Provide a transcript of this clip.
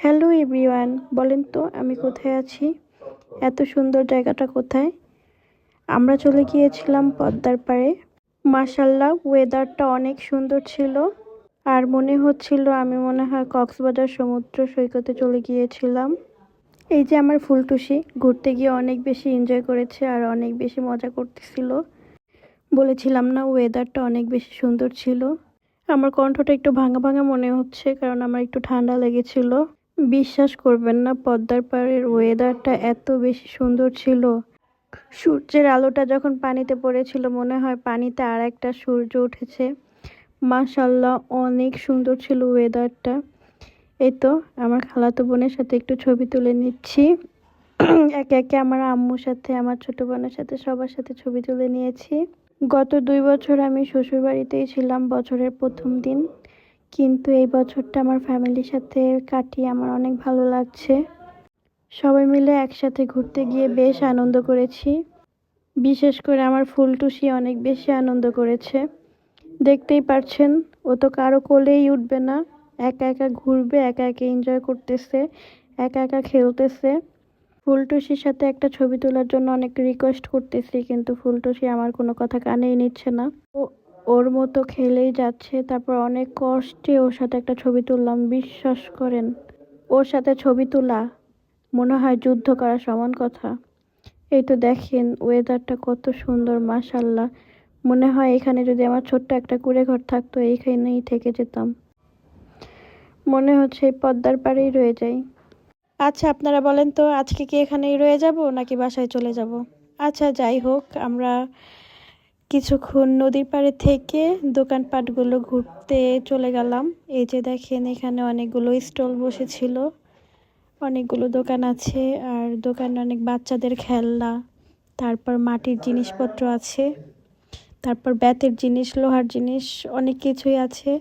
Hello everyone, বলেন তো আমি কোথায় আছি? এত সুন্দর জায়গাটা কোথায়? আমরা চলে গিয়েছিলাম পদ্মার পাড়ে। মাশাল্লাহ, ওয়েদারটা অনেক সুন্দর ছিল। আর মনে হচ্ছিল আমি মনে হয় কক্সবাজার সমুদ্র সৈকতে চলে গিয়েছিলাম। এই যে আমার ফুলটুসি ঘুরতে গিয়ে অনেক বেশি এনজয় করেছে আর অনেক বেশি মজা করতেছিল। বলেছিলাম না, ওয়েদারটা অনেক বেশি সুন্দর ছিল। আমার কণ্ঠটা একটু ভাঙা ভাঙা মনে হচ্ছে, কারণ আমার একটু ঠান্ডা লেগেছিল। বিশ্বাস করবেন না, পদ্মার পাড়ের ওয়েদারটা এত বেশি সুন্দর ছিল। সূর্যের আলোটা যখন পানিতে পড়েছিল মনে হয় পানিতে আর একটা সূর্য উঠেছে। মাশাল্লাহ, অনেক সুন্দর ছিল ওয়েদারটা। এই তো আমার খালাতো বোনের সাথে একটু ছবি তুলে নিচ্ছি। একে একে আমার আম্মুর সাথে, আমার ছোট বোনের সাথে, সবার সাথে ছবি তুলে নিয়েছি। গত 2 বছর আমি শ্বশুর বাড়িতেই ছিলাম বছরের প্রথম দিন, কিন্তু এই বছরটা আমার ফ্যামিলির সাথে কাটিয়ে আমার অনেক ভালো লাগছে। সবাই মিলে একসাথে ঘুরতে গিয়ে বেশ আনন্দ করেছি। বিশেষ করে আমার ফুলটুসি অনেক বেশি আনন্দ করেছে। দেখতেই পারছেন, ও তো কারো কোলেই উঠবে না, একা একা ঘুরবে, একা একা এনজয় করতেছে, একা একা খেলতেছে। ফুলটুসির সাথে একটা ছবি তোলার জন্য অনেক রিকোয়েস্ট করতেছি, কিন্তু ফুলটুসি আমার কোনো কথা কানেই নিচ্ছে না। ও ওর মতো খেলেই যাচ্ছে। তারপর অনেক কষ্টে ওর সাথে একটা ছবি তুললাম। বিশ্বাস করেন, ওর সাথে ছবি তোলা মনে হয় যুদ্ধ করার সমান কথা। এই তো দেখেন ওয়েদারটা কত সুন্দর, মাশাল্লাহ। মনে হয় এখানে যদি আমার ছোট্ট একটা কুঁড়ে ঘর থাকতো, এইখানেই থেকে যেতাম। মনে হচ্ছে এই পদ্মার পাড়েই রয়ে যাই। আচ্ছা, আপনারা বলেন তো আজকে কি এখানেই রয়ে যাব নাকি বাসায় চলে যাব? আচ্ছা, যাই হোক, আমরা কিছুক্ষণ নদীর পাড়ে থেকে দোকানপাটগুলো ঘুরতে চলে গেলাম। এই যে দেখেন, এখানে অনেকগুলো স্টল বসেছিল, অনেকগুলো দোকান আছে। আর দোকানে অনেক বাচ্চাদের খেলনা, তারপর মাটির জিনিসপত্র আছে, তারপর বেতের জিনিস, লোহার জিনিস, অনেক কিছুই আছে।